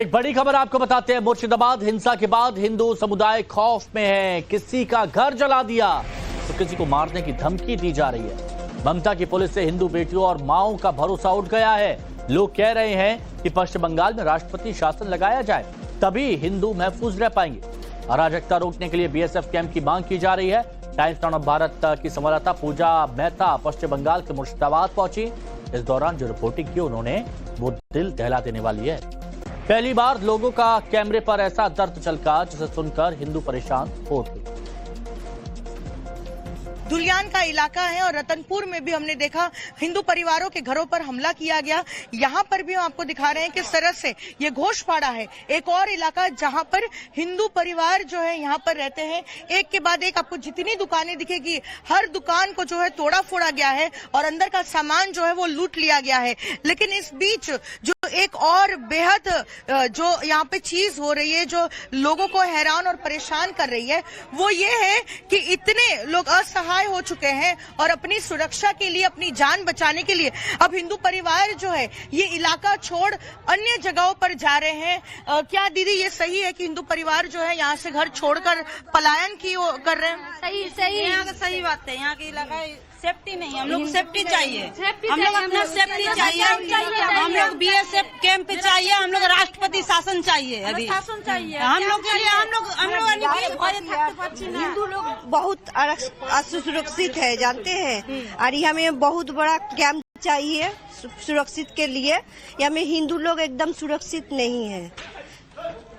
एक बड़ी खबर आपको बताते हैं। मुर्शिदाबाद हिंसा के बाद हिंदू समुदाय खौफ में है। किसी का घर जला दिया तो किसी को मारने की धमकी दी जा रही है। ममता की पुलिस से हिंदू बेटियों और माओं का भरोसा उठ गया है। लोग कह रहे हैं कि पश्चिम बंगाल में राष्ट्रपति शासन लगाया जाए, तभी हिंदू महफूज रह पाएंगे। अराजकता रोकने के लिए बीएसएफ कैंप की मांग की जा रही है। टाइम्स नाउ ऑफ भारत की संवाददाता पूजा मेहता पश्चिम बंगाल के मुर्शिदाबाद पहुंची। इस दौरान जो रिपोर्टिंग की उन्होंने वो दिल दहला देने वाली है। पहली बार लोगों का कैमरे पर ऐसा दर्द झलका जिसे सुनकर हिंदू परेशान हो उठे। दुलियान का इलाका है और रतनपुर में भी हमने देखा हिंदू परिवारों के घरों पर हमला किया गया। यहाँ पर भी हम आपको दिखा रहे हैं किस तरह से ये घोषपाड़ा है, एक और इलाका जहाँ पर हिंदू परिवार जो है यहाँ पर रहते हैं। एक के बाद एक आपको जितनी दुकानें दिखेगी, हर दुकान को जो है तोड़ा फोड़ा गया है और अंदर का सामान जो है वो लूट लिया गया है। लेकिन इस बीच जो एक और बेहद जो यहाँ पे चीज हो रही है, जो लोगों को हैरान और परेशान कर रही है, वो ये है कि इतने लोग असहाय हो चुके हैं और अपनी सुरक्षा के लिए, अपनी जान बचाने के लिए अब हिंदू परिवार जो है ये इलाका छोड़ अन्य जगहों पर जा रहे हैं। क्या दीदी ये सही है कि हिंदू परिवार जो है यहाँ से घर छोड़कर पलायन की कर रहे हैं? सही यहाँ का सही बात है। यहाँ के इलाका सेफ्टी नहीं, हम लोग सेफ्टी चाहिए, हम लोग अपना सेफ्टी चाहिए, हम लोग बीएसएफ कैंप चाहिए, हम लोग राष्ट्रपति शासन चाहिए। अभी शासन चाहिए हम लोग के लिए। हम लोग हिंदू लोग बहुत असुरक्षित है, जानते हैं, और यहाँ में बहुत बड़ा कैंप चाहिए सुरक्षित के लिए। यहाँ में हिंदू लोग एकदम सुरक्षित नहीं है।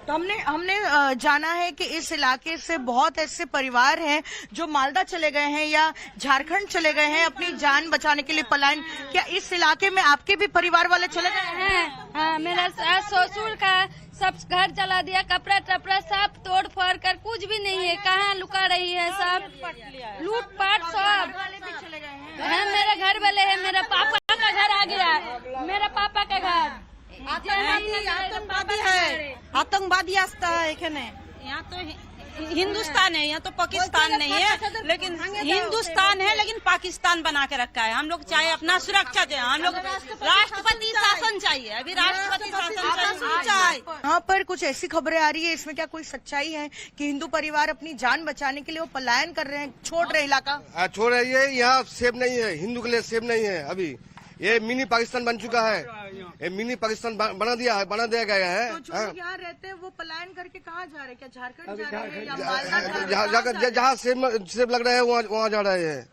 तो हमने जाना है कि इस इलाके से बहुत ऐसे परिवार हैं जो मालदा चले गए हैं या झारखंड चले गए हैं अपनी जान बचाने के लिए पलायन। क्या इस इलाके में आपके भी परिवार वाले चले गए हैं? हाँ, मेरा ससुर का सब घर जला दिया, कपड़ा टपड़ा सब तोड़ फोड़ कर, कुछ भी नहीं है। कहाँ लुका रही है, सब लूट पाट सब है। मेरे घर वाले है, मेरा पापा का घर आ गया, मेरा पापा का घर आतंकवादी है, आतंकवादी आस्था है। यहाँ तो हिंदुस्तान है, यहाँ तो पाकिस्तान नहीं है, लेकिन हिंदुस्तान है, लेकिन पाकिस्तान बना के रखा है। हम लोग चाहे अपना सुरक्षा चाहिए, हम लोग राष्ट्रपति शासन चाहिए। अभी राष्ट्रपति शासन चाहिए। यहाँ पर कुछ ऐसी खबरें आ रही है, इसमें क्या कोई सच्चाई है कि हिंदू परिवार अपनी जान बचाने के लिए वो पलायन कर रहे हैं, छोड़ रहे इलाका? छोड़ रही है। यहाँ सेफ नहीं है, हिंदू के लिए सेफ नहीं है। अभी ये मिनी पाकिस्तान बन चुका है, ये मिनी पाकिस्तान बना दिया गया है। तो जो यहाँ रहते हैं वो पलायन करके कहाँ जा रहे हैं? क्या झारखंड जा रहे हैं या मालदा? जहाँ सेफ लग रहा है वहाँ जा रहे हैं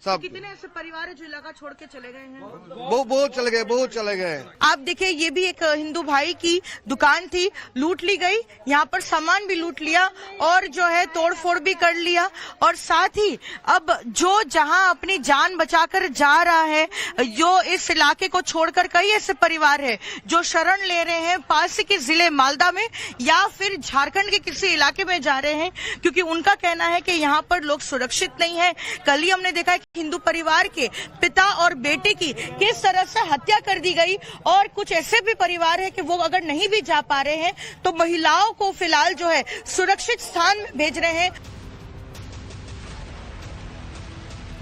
सब। कितने ऐसे परिवार है जो इलाका छोड़ के चले गए हैं? बहुत चले गए। आप देखिए, ये भी एक हिंदू भाई की दुकान थी, लूट ली गई। यहाँ पर सामान भी लूट लिया और जो है तोड़ फोड़ भी कर लिया। और साथ ही अब जो जहाँ अपनी जान बचाकर जा रहा है, जो इस इलाके को छोड़कर कई ऐसे परिवार है जो शरण ले रहे हैं पास के जिले मालदा में या फिर झारखंड के किसी इलाके में जा रहे हैं, क्योंकि उनका कहना है कि यहाँ पर लोग सुरक्षित नहीं है। कल ही हमने देखा हिंदू परिवार के पिता और बेटे की किस तरह से हत्या कर दी गई। और कुछ ऐसे भी परिवार है कि वो अगर नहीं भी जा पा रहे हैं तो महिलाओं को फिलहाल जो है सुरक्षित स्थान में भेज रहे हैं।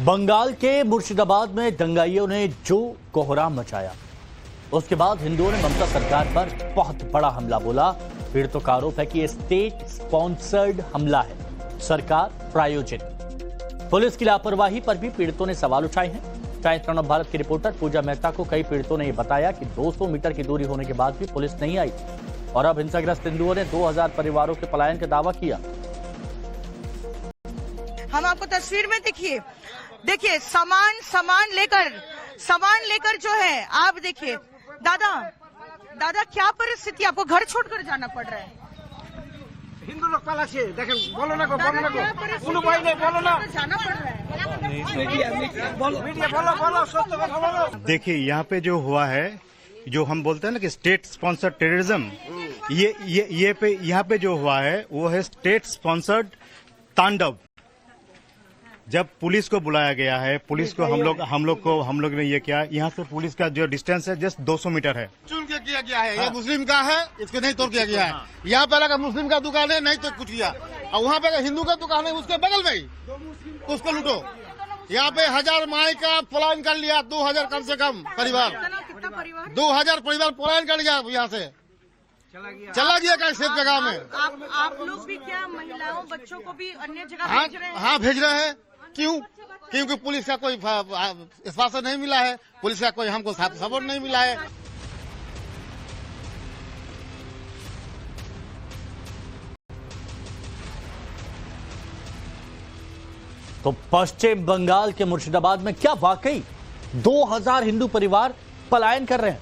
बंगाल के मुर्शिदाबाद में दंगाइयों ने जो कोहराम मचाया, उसके बाद हिंदुओं ने ममता सरकार पर बहुत बड़ा हमला बोला। पीड़ितों का आरोप है कि यह स्टेट स्पॉन्सर्ड हमला है, सरकार प्रायोजित। पुलिस की लापरवाही पर भी पीड़ितों ने सवाल उठाए हैं। टाइम्स नाउ ऑफ भारत की रिपोर्टर पूजा मेहता को कई पीड़ितों ने यह बताया कि 200 मीटर की दूरी होने के बाद भी पुलिस नहीं आई और अब हिंसाग्रस्त हिंदुओं ने 2000 परिवारों के पलायन का दावा किया। हम आपको तस्वीर में देखिए सामान लेकर जो है, आप देखिए। दादा क्या परिस्थिति, आपको घर छोड़कर जाना पड़ रहा है? हिंदू लोग पालाचे देखें, बोलो ना जाना पड़ रहा है। बोलो। देखिए, यहाँ पे जो हुआ है, जो हम बोलते हैं ना कि स्टेट स्पॉन्सर्ड टेररिज्म, ये यहाँ पे जो हुआ है वो है स्टेट स्पॉन्सर्ड तांडव। जब पुलिस को बुलाया गया है, पुलिस को हम लोग ने ये किया। यहाँ से पुलिस का जो डिस्टेंस है जस्ट 200 मीटर है। चुन के किया गया है। ये मुस्लिम का है, इसको नहीं तोड़ किया गया है। यहाँ पे लगा मुस्लिम का दुकान है, नहीं तो कुछ किया। और वहाँ पे हिंदू का दुकान है, उसके बगल में ही उसको लूटो। यहाँ पे 1000 माई का पलायन कर लिया, 2000 कम से कम परिवार, 2000 परिवार पलायन कर लिया यहाँ से। चला गया कहीं सेफ जगह में। आप लोग भी क्या महिलाओं बच्चों को भी अन्य जगह हाँ भेज रहे हैं? हाँ भेज रहे हैं। क्यों? क्योंकि पुलिस का कोई आश्वासन नहीं मिला है, पुलिस का कोई हमको सपोर्ट नहीं मिला है। तो पश्चिम बंगाल के मुर्शिदाबाद में क्या वाकई 2000 हिंदू परिवार पलायन कर रहे हैं?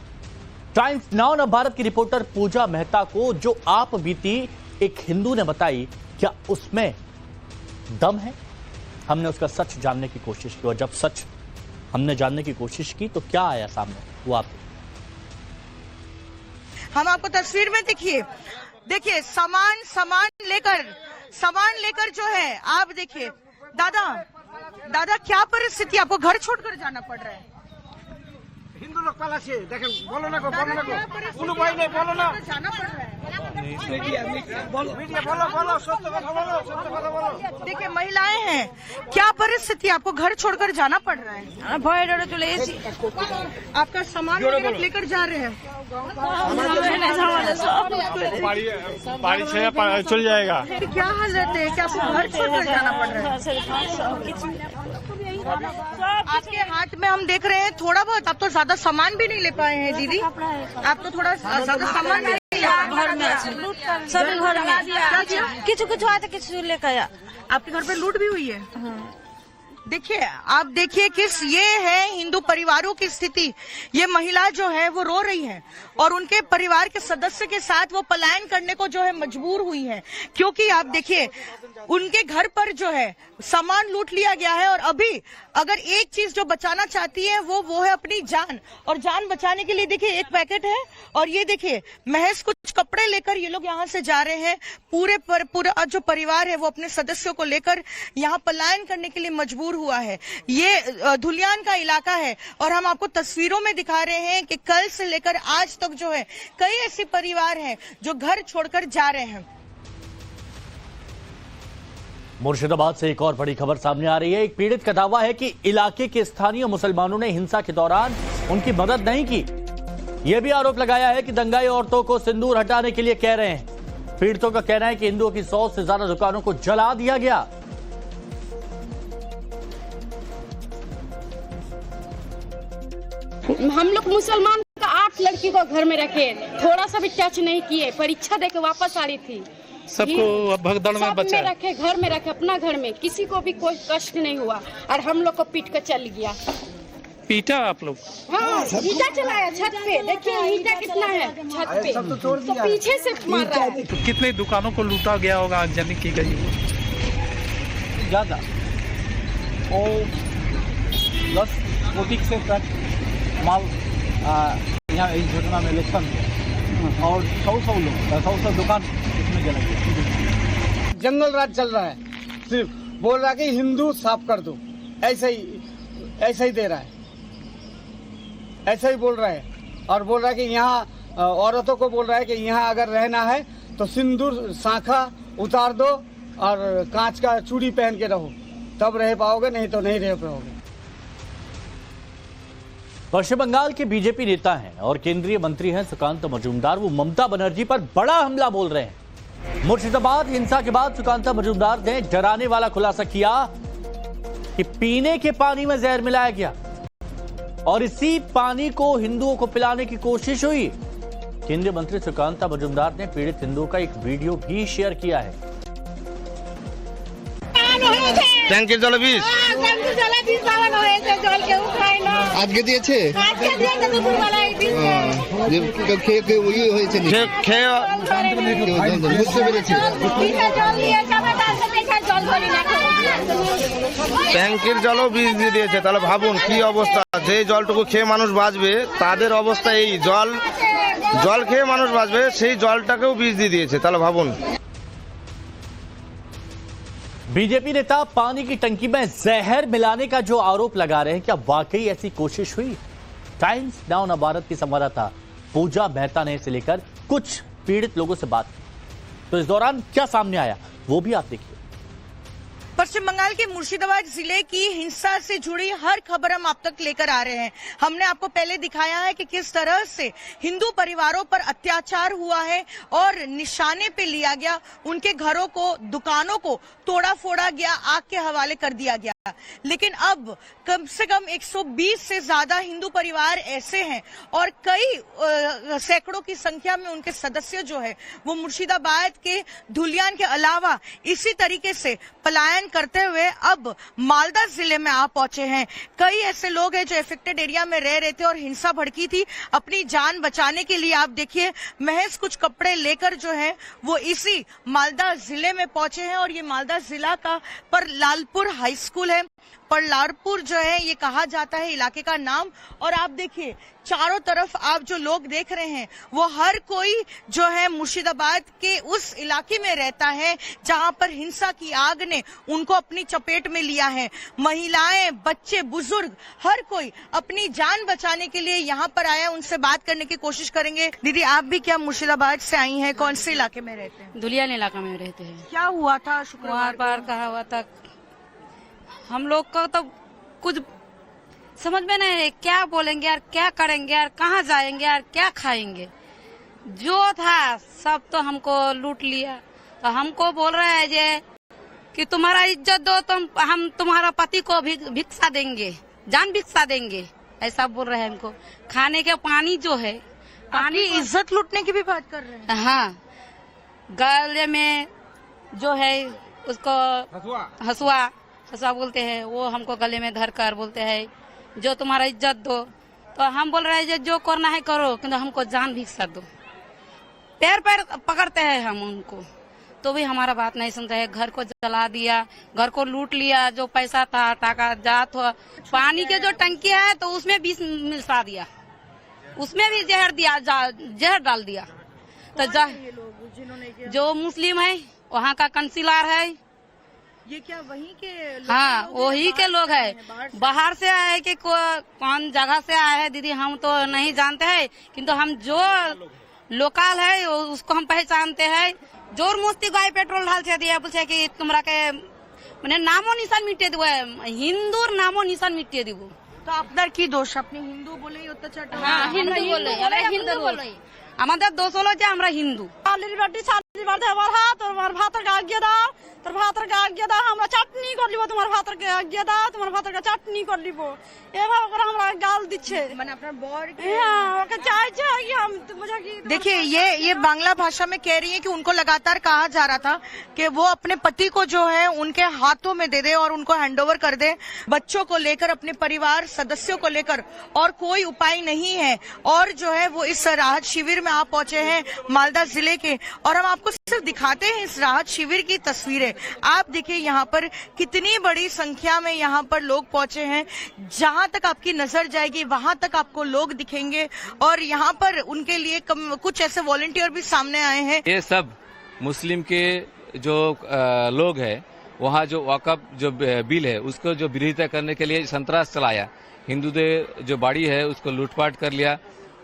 टाइम्स नाउ न भारत की रिपोर्टर पूजा मेहता को जो आप बीती एक हिंदू ने बताई, क्या उसमें दम है? हमने उसका सच जानने की कोशिश की और जब सच हमने जानने की कोशिश की तो क्या आया सामने, वो आप हम आपको तस्वीर में देखिए सामान लेकर जो है आप देखिए। दादा क्या परिस्थिति, आपको घर छोड़कर जाना पड़ रहा है? हिंदू लोग पहला से देखें, बोलो ना उन भाई ने बोलो ना, जाना पड़ रहा है। बोलो बोलो। देखिए महिलाएं हैं, क्या परिस्थिति, आपको घर छोड़कर जाना पड़ रहा है? आपका सामान वगैरह लेकर जा रहे हैं? बारिश से चल जाएगा। क्या हालत है, क्या आपको घर छोड़कर जाना पड़ रहा है? आपके हाथ में हम देख रहे हैं थोड़ा बहुत, आप तो ज्यादा सामान भी नहीं ले पाए हैं दीदी, आप तो थोड़ा ज्यादा सामान नहीं ले पाए। घर में सभी घर में किछु आया तो किछु लेकर आया। आपके घर पे लूट भी हुई है? देखिए आप देखिए किस ये है हिंदू परिवारों की स्थिति। ये महिला जो है वो रो रही है और उनके परिवार के सदस्य के साथ वो पलायन करने को जो है मजबूर हुई है, क्योंकि आप देखिए उनके घर पर जो है सामान लूट लिया गया है और अभी अगर एक चीज जो बचाना चाहती है वो है अपनी जान, और जान बचाने के लिए देखिए एक पैकेट है और ये देखिए महज कुछ कपड़े लेकर ये लोग यहाँ से जा रहे हैं। पूरा जो परिवार है वो अपने सदस्यों को लेकर यहाँ पलायन करने के लिए मजबूर हुआ है। ये धुलियान का इलाका है और हम आपको तस्वीरों में दिखा रहे हैं कि कल से लेकर आज तक जो है कई ऐसे परिवार हैं जो घर छोड़कर जा रहे हैं। मुर्शिदाबाद से एक और बड़ी खबर सामने आ रही है। एक पीड़ित का दावा है कि इलाके के स्थानीय मुसलमानों ने हिंसा के दौरान उनकी मदद नहीं की। यह भी आरोप लगाया है कि दंगाई औरतों को सिंदूर हटाने के लिए कह रहे हैं। पीड़ितों का कहना है कि हिंदुओं की 100 से ज्यादा दुकानों को जला दिया गया। हम लोग मुसलमान का 8 लड़की को घर में रखे, थोड़ा सा भी टच नहीं किए, परीक्षा देके वापस आ रही थी। सबको भगदड़ में बचा रखे, घर में रखे, अपना घर में, किसी को भी कोई कष्ट नहीं हुआ और हम लोग को पीट कर चल गया। पीटा आप लोग? हाँ, ईटा चलाया छत पे, देखिए ईटा कितना है छत पे, तो पीछे से मार रहा है। कितने दुकानों को लूटा गया होगा आगजनी की गई? ज्यादा और 10 कोटी से तक माल यहाँ इस घटना में इलेक्शन और 100 लोग 100 दुकान इसमें जला गया। जंगल राज चल रहा है, सिर्फ बोल रहा है कि हिंदू साफ कर दो, ऐसे ही दे रहा है, ऐसा ही बोल रहा है। और बोल रहा है कि यहाँ औरतों को बोल रहा है कि यहाँ अगर रहना है तो सिंदूर शाखा उतार दो और कांच का चूड़ी पहन के रहो, तब रह पाओगे, नहीं तो नहीं रह पाओगे। पश्चिम बंगाल के बीजेपी नेता हैं और केंद्रीय मंत्री हैं सुकांत मजूमदार। वो ममता बनर्जी पर बड़ा हमला बोल रहे हैं। मुर्शिदाबाद हिंसा के बाद सुकांत मजूमदार ने डराने वाला खुलासा किया कि पीने के पानी में जहर मिलाया गया और इसी पानी को हिंदुओं को पिलाने की कोशिश हुई। केंद्रीय मंत्री सुकांत मजूमदार ने पीड़ित हिंदुओं का एक वीडियो भी शेयर किया है। ট্যাঙ্কের জলে বিষ আজকে দিয়েছে, খেয়ে হয়েছে, বুঝতে পেরেছি। ট্যাঙ্কের জলও বিষ দিয়ে দিয়েছে, তাহলে ভাবুন কি অবস্থা। যে জলটুকু খেয়ে মানুষ বাঁচবে তাদের অবস্থা এই, জল খেয়ে মানুষ বাঁচবে সেই জলটাকেও বিষ দিয়ে দিয়েছে, তাহলে ভাবুন। बीजेपी नेता पानी की टंकी में जहर मिलाने का जो आरोप लगा रहे हैं, क्या वाकई ऐसी कोशिश हुई? टाइम्स नाउ न भारत की संवाददाता पूजा मेहता ने इसे लेकर कुछ पीड़ित लोगों से बात की, तो इस दौरान क्या सामने आया वो भी आप देखिए। पश्चिम बंगाल के मुर्शिदाबाद जिले की हिंसा से जुड़ी हर खबर हम आप तक लेकर आ रहे हैं। हमने आपको पहले दिखाया है कि किस तरह से हिंदू परिवारों पर अत्याचार हुआ है और निशाने पे लिया गया, उनके घरों को, दुकानों को तोड़ा फोड़ा गया, आग के हवाले कर दिया गया। लेकिन अब कम से कम 120 से ज्यादा हिंदू परिवार ऐसे हैं और कई सैकड़ों की संख्या में उनके सदस्य जो है वो मुर्शिदाबाद के धुलियान के अलावा इसी तरीके से पलायन करते हुए अब मालदा जिले में आ पहुंचे हैं। कई ऐसे लोग हैं जो अफेक्टेड एरिया में रह रहे थे और हिंसा भड़की थी। अपनी जान बचाने के लिए आप देखिए महज कुछ कपड़े लेकर जो है वो इसी मालदा जिले में पहुंचे हैं और ये मालदा जिला का पर लालपुर हाई स्कूल है। परलारपुर जो है ये कहा जाता है इलाके का नाम। और आप देखिए चारों तरफ आप जो लोग देख रहे हैं वो हर कोई जो है मुर्शिदाबाद के उस इलाके में रहता है जहां पर हिंसा की आग ने उनको अपनी चपेट में लिया है। महिलाएं, बच्चे, बुजुर्ग हर कोई अपनी जान बचाने के लिए यहाँ पर आया। उनसे बात करने की कोशिश करेंगे। दीदी आप भी क्या मुर्शिदाबाद से आई हैं? कौन से इलाके में रहते हैं? दुलियान इलाका में रहते हैं। क्या हुआ था शुक्रवार बार कहा हुआ था, हम लोग को तो कुछ समझ में नहीं है, क्या बोलेंगे यार, क्या करेंगे यार, कहाँ जाएंगे यार, क्या खाएंगे। जो था सब तो हमको लूट लिया। तो हमको बोल रहे हैं जे कि तुम्हारा इज्जत दो, हम तुम्हारा पति को भिक्षा देंगे, जान भिक्षा देंगे, ऐसा बोल रहे हैं हमको। खाने के पानी जो है, पानी इज्जत लूटने की भी बात कर रहे हैं। हाँ, गले में जो है उसको हसुआ बोलते हैं, वो हमको गले में धर कर बोलते हैं जो तुम्हारा इज्जत दो। तो हम बोल रहे हैं जो करना है करो, किंतु हमको जान भिक्षा दो। पैर पकड़ते हैं हम उनको, तो भी हमारा बात नहीं सुनते हैं। घर को जला दिया, घर को लूट लिया, जो पैसा था, टाका जात हो, पानी के जो टंकी है तो उसमें विष मिला दिया, उसमें भी जहर डाल दिया। तो जो मुस्लिम है वहाँ का काउंसिलर है। ये क्या वहीं के लोग? हाँ, वही के लोग है। बाहर से आए कि कौन जगह से आए हैं दीदी हम तो नहीं जानते हैं, किंतु हम जो लोकल है उसको हम पहचानते हैं। जोर मस्ती गाय पेट्रोल ढालते दिया, पूछे कि तुम्हारा के मैंने नामो निशान मिटे दो, हिंदू नामो निशान मिटे दो। तो আপনার কি দোষ? আপনি হিন্দু বলেই অত্যাচার? হ্যাঁ, হিন্দু বলে, আমরা হিন্দু বলে। আমাদের দোষ হলো যে আমরা হিন্দু। শালির বাটি শালির বাটি আমার হাত আর আমার ভাতের গাগিয়ে দাও, তোর ভাতের গাগিয়ে দাও, আমরা চাটনি করে লিব, তোমার ভাতের গাগিয়ে দাও, তোমার ভাতের চাটনি করে লিব, এভাবে করে আমরা গাল দিচ্ছে। মানে আপনার বর? হ্যাঁ, ওকে চাইছে कि हम मुझे कि देखिए ये बांग्ला भाषा में कह रही है कि उनको लगातार कहा जा रहा था कि वो अपने पति को जो है उनके हाथों में दे दे और उनको हैंडओवर कर दे। बच्चों को लेकर, अपने परिवार सदस्यों को लेकर और कोई उपाय नहीं है। और जो है वो इस राहत शिविर में आप पहुंचे हैं मालदा जिले के, और हम आपको सिर्फ दिखाते हैं इस राहत शिविर की तस्वीरें। आप देखिए यहाँ पर कितनी बड़ी संख्या में यहाँ पर लोग पहुंचे हैं। जहां तक आपकी नजर जाएगी वहां तक आपको लोग दिखेंगे और यहाँ पर उनके लिए कुछ ऐसे वॉलंटियर भी सामने आए हैं। ये सब मुस्लिम के जो लोग हैं वहाँ जो वक़्फ़ जो बिल है उसको जो विरोधिता करने के लिए संतरास चलाया। हिंदू जो बाड़ी है उसको लूटपाट कर लिया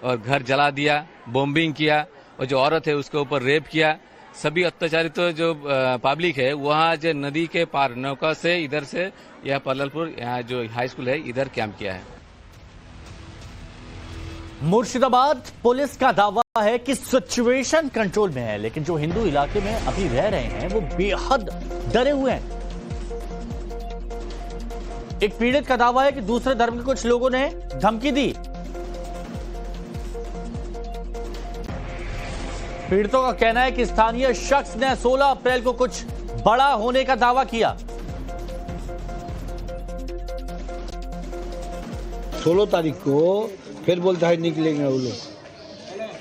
और घर जला दिया, बॉम्बिंग किया, और जो औरत है उसके ऊपर रेप किया। सभी अत्याचारित जो पब्लिक है वहाँ जो नदी के पार नौका से इधर से यह पल्ललपुर यहाँ जो हाई स्कूल है इधर कैंप किया है। मुर्शिदाबाद पुलिस का दावा है कि सिचुएशन कंट्रोल में है, लेकिन जो हिंदू इलाके में अभी रह रहे हैं वो बेहद डरे हुए हैं। एक पीड़ित का दावा है कि दूसरे धर्म के कुछ लोगों ने धमकी दी। पीड़ितों का कहना है कि स्थानीय शख्स ने 16 अप्रैल को कुछ बड़ा होने का दावा किया। 16 तारीख को फिर बोलता है निकलेंगे वो लोग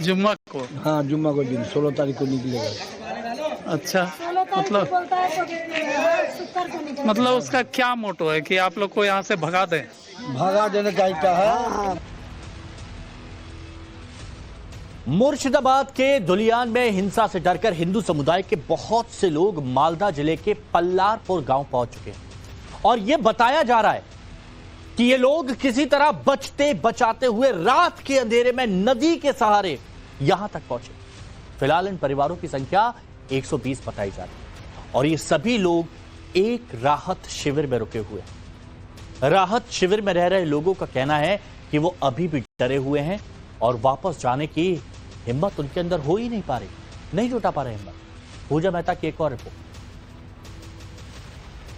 जुम्मा को। हाँ, जुम्मा को दिन 16 तारीख को निकलेगा। अच्छा, मतलब उसका क्या मोटो है कि आप लोग को यहाँ से भगा दें? भगा देने का है। मुर्शिदाबाद के धुलियान में हिंसा से डरकर हिंदू समुदाय के बहुत से लोग मालदा जिले के पल्लारपुर गांव पहुंच चुके हैं और यह बताया जा रहा है कि ये लोग किसी तरह बचते बचाते हुए रात के अंधेरे में नदी के सहारे यहां तक पहुंचे। फिलहाल इन परिवारों की संख्या 120 बताई जा रही है और ये सभी लोग एक राहत शिविर में रुके हुए हैं। राहत शिविर में रह रहे लोगों का कहना है कि वो अभी भी डरे हुए हैं और वापस जाने की हिम्मत उनके अंदर हो ही नहीं पा रही, नहीं जुटा पा रहे हिम्मत। पूजा मेहता की एक और रिपोर्ट।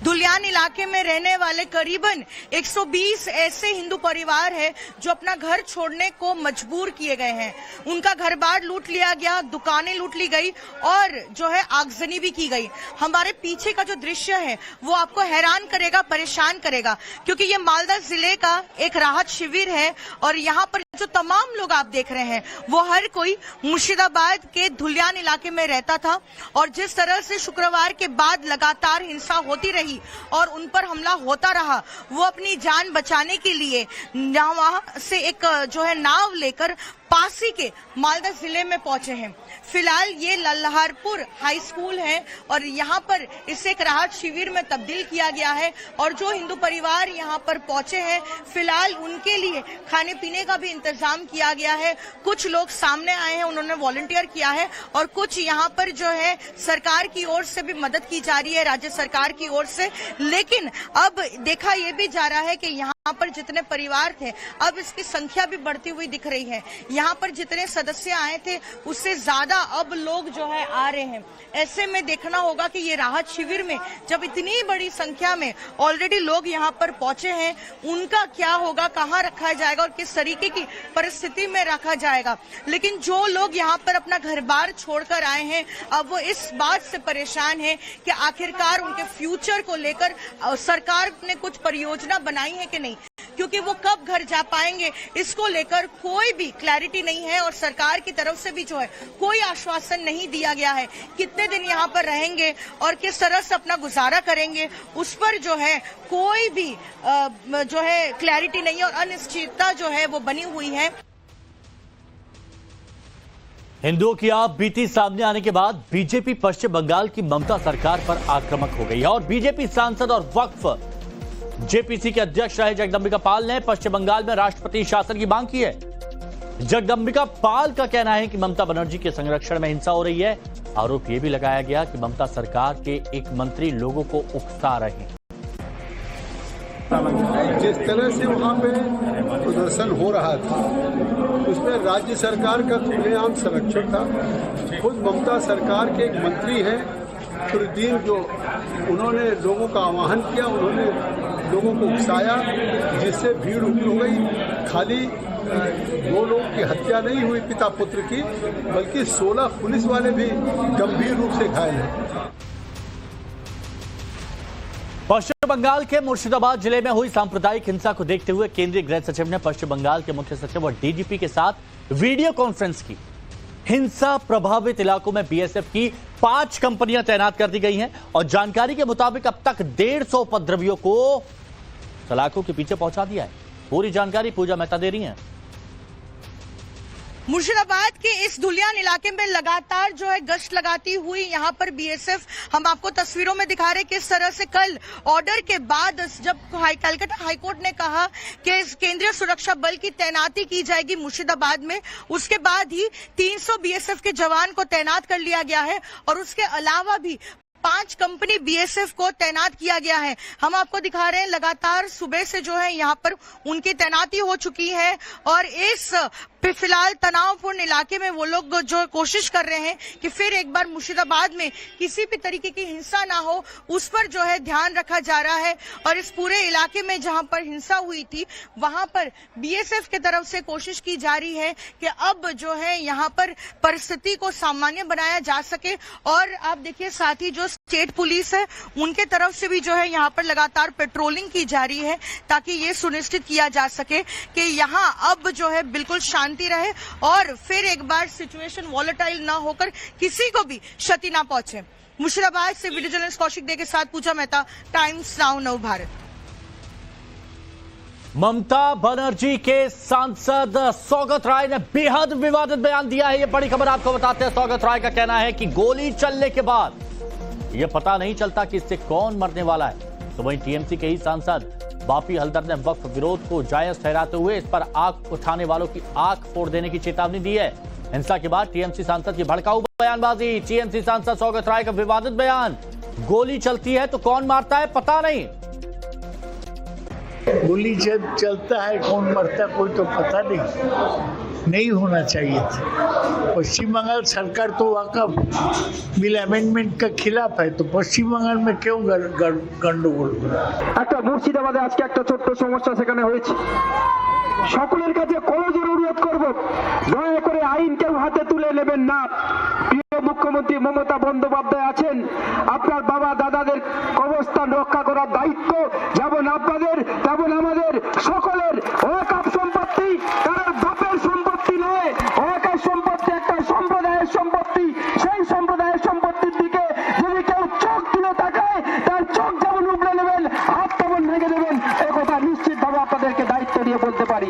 दुलियान इलाके में रहने वाले करीबन 120 ऐसे हिंदू परिवार हैं जो अपना घर छोड़ने को मजबूर किए गए हैं। उनका घर बार लूट लिया गया, दुकानें लूट ली गई और जो है आगजनी भी की गई। हमारे पीछे का जो दृश्य है वो आपको हैरान करेगा, परेशान करेगा, क्योंकि ये मालदा जिले का एक राहत शिविर है और यहाँ पर जो तमाम लोग आप देख रहे हैं वो हर कोई मुर्शिदाबाद के दुलियान इलाके में रहता था। और जिस तरह से शुक्रवार के बाद लगातार हिंसा होती रही और उन पर हमला होता रहा, वो अपनी जान बचाने के लिए वहां से एक जो है नाव लेकर पासी के मालदा जिले में पहुंचे हैं। फिलहाल ये लल्हारपुर हाई स्कूल है और यहाँ पर इसे एक राहत शिविर में तब्दील किया गया है। और जो हिंदू परिवार यहाँ पर पहुंचे हैं, फिलहाल उनके लिए खाने पीने का भी इंतजाम किया गया है। कुछ लोग सामने आए हैं, उन्होंने वॉलंटियर किया है और कुछ यहाँ पर जो है सरकार की ओर से भी मदद की जा रही है, राज्य सरकार की ओर से। लेकिन अब देखा यह भी जा रहा है कि यहाँ पर जितने परिवार थे, अब इसकी संख्या भी बढ़ती हुई दिख रही है। यहाँ पर जितने सदस्य आए थे उससे ज्यादा अब लोग जो है आ रहे हैं। ऐसे में देखना होगा कि ये राहत शिविर में जब इतनी बड़ी संख्या में ऑलरेडी लोग यहाँ पर पहुंचे हैं, उनका क्या होगा, कहाँ रखा जाएगा और किस तरीके की परिस्थिति में रखा जाएगा। लेकिन जो लोग यहाँ पर अपना घर बार छोड़कर आए हैं, अब वो इस बात से परेशान है कि आखिरकार उनके फ्यूचर को लेकर सरकार ने कुछ परियोजना बनाई है कि नहीं, क्योंकि वो कब घर जा पाएंगे इसको लेकर कोई भी क्लैरिटी नहीं है। और सरकार की तरफ से भी जो है कोई आश्वासन नहीं दिया गया है। कितने दिन यहाँ पर रहेंगे और किस तरह से अपना गुजारा करेंगे, उस पर जो है कोई भी जो है क्लैरिटी नहीं है और अनिश्चितता जो है वो बनी हुई है। हिंदुओं की आप बीती सामने आने के बाद बीजेपी पश्चिम बंगाल की ममता सरकार पर आक्रामक हो गई है और बीजेपी सांसद और वक्फ जेपीसी के अध्यक्ष रहे जगदम्बिका पाल ने पश्चिम बंगाल में राष्ट्रपति शासन की मांग की है। जगदम्बिका पाल का कहना है कि ममता बनर्जी के संरक्षण में हिंसा हो रही है। आरोप यह भी लगाया गया कि ममता सरकार के एक मंत्री लोगों को उकसा रहे हैं। जिस तरह से वहाँ पे प्रदर्शन हो रहा था उसमें राज्य सरकार का खुलेआम संरक्षण था। खुद ममता सरकार के एक मंत्री हैं दिन जो उन्होंने लोगों का आह्वान किया, उन्होंने लोगों को उकसाया, जिससे भीड़ उमड़ हो गई। खाली 2 लोगों की हत्या नहीं हुई पिता पुत्र की, बल्कि 16 पुलिस वाले भी गंभीर रूप से घायल हैं। पश्चिम बंगाल के मुर्शिदाबाद जिले में हुई सांप्रदायिक हिंसा को देखते हुए केंद्रीय गृह सचिव ने पश्चिम बंगाल के मुख्य सचिव और डीजीपी के साथ वीडियो कॉन्फ्रेंस की। हिंसा प्रभावित इलाकों में बीएसएफ की 5 कंपनियां तैनात कर दी गई हैं और जानकारी के मुताबिक अब तक 150 उपद्रवियों को सलाखों के पीछे पहुंचा दिया है। पूरी जानकारी पूजा मेहता दे रही हैं। मुर्शिदाबाद के इस दुलियान इलाके में लगातार जो है गश्त लगाती हुई यहाँ पर बीएसएफ, हम आपको तस्वीरों में दिखा रहे हैं किस तरह से कल ऑर्डर के बाद जब कलकत्ता हाईकोर्ट ने कहा कि केंद्रीय सुरक्षा बल की तैनाती की जाएगी मुर्शिदाबाद में, उसके बाद ही 300 बीएसएफ के जवान को तैनात कर लिया गया है और उसके अलावा भी 5 कंपनी बीएसएफ को तैनात किया गया है। हम आपको दिखा रहे हैं लगातार सुबह से जो है यहाँ पर उनकी तैनाती हो चुकी है और इस फिलहाल तनावपूर्ण इलाके में वो लोग जो कोशिश कर रहे हैं कि फिर एक बार मुर्शिदाबाद में किसी भी तरीके की हिंसा ना हो, उस पर जो है ध्यान रखा जा रहा है। और इस पूरे इलाके में जहां पर हिंसा हुई थी वहां पर बीएसएफ की तरफ से कोशिश की जा रही है कि अब जो है यहाँ पर परिस्थिति को सामान्य बनाया जा सके। और आप देखिए साथ ही जो स्टेट पुलिस है उनके तरफ से भी जो है यहाँ पर लगातार पेट्रोलिंग की जा रही है ताकि ये सुनिश्चित किया जा सके कि यहाँ अब जो है बिल्कुल शांति रहे और फिर एक बार सिचुएशन वॉलेटाइल ना होकर किसी को भी क्षति ना पहुंचे। मुर्शिदाबाद से वीडियो जर्नलिस्ट कौशिक दे के साथ पूजा मेहता, टाइम्स नाउ नव भारत। ममता बनर्जी के सांसद सौगत राय ने बेहद विवादित बयान दिया है। यह बड़ी खबर आपको बताते हैं। सौगत राय का कहना है कि गोली चलने के बाद यह पता नहीं चलता कि इससे कौन मरने वाला है। तो वहीं टीएमसी के ही सांसद बापी हलदर ने वक्फ विरोध को जायज ठहराते हुए इस पर आंख उठाने वालों की आंख फोड़ देने की चेतावनी दी है। हिंसा के बाद टीएमसी सांसद की भड़काऊ बयानबाजी। टीएमसी सांसद सौगत राय का विवादित बयान, गोली चलती है तो कौन मारता है पता नहीं। गोली जब चलता है कौन मरता कोई तो पता नहीं होना चाहिए था। पश्चिम बंगाल सरकार तो वाकफ बिल अमेंडमेंट का खिलाफ है, तो पश्चिम बंगाल में क्यों गंडगोल। একটা মুর্শিদাবাদে আজকে একটা ছোট্ট সমস্যা সেখানে হয়েছে। সকলের কাছে করজোড়ে অনুরোধ করব, দয়া করে আইন কেউ হাতে তুলে নেবেন না। প্রিয় মুখ্যমন্ত্রী মমতা বন্দ্যোপাধ্যায় আছেন, আপনার বাবা দাদাদের অবস্থান রক্ষা করার দায়িত্ব যেমন আপনাদের তেমন আমাদের সকলের। ওয়াকফ সম্পত্তি কারোর বাপের সম্পত্তি নয়, ওয়াকফ সম্পত্তি একটা সম্প্রদায়ের সম্পত্তি। সেই সম্প্রদায়ের সম্পত্তির দিকে যদি কেউ চোখ তুলে তাকায়, তার চোখ যেমন উগড়ে নেবেন, হাত তেমন ভেঙে দেবেন, একথা নিশ্চিতভাবে আপনাদেরকে দায়িত্ব দিয়ে বলতে পারি।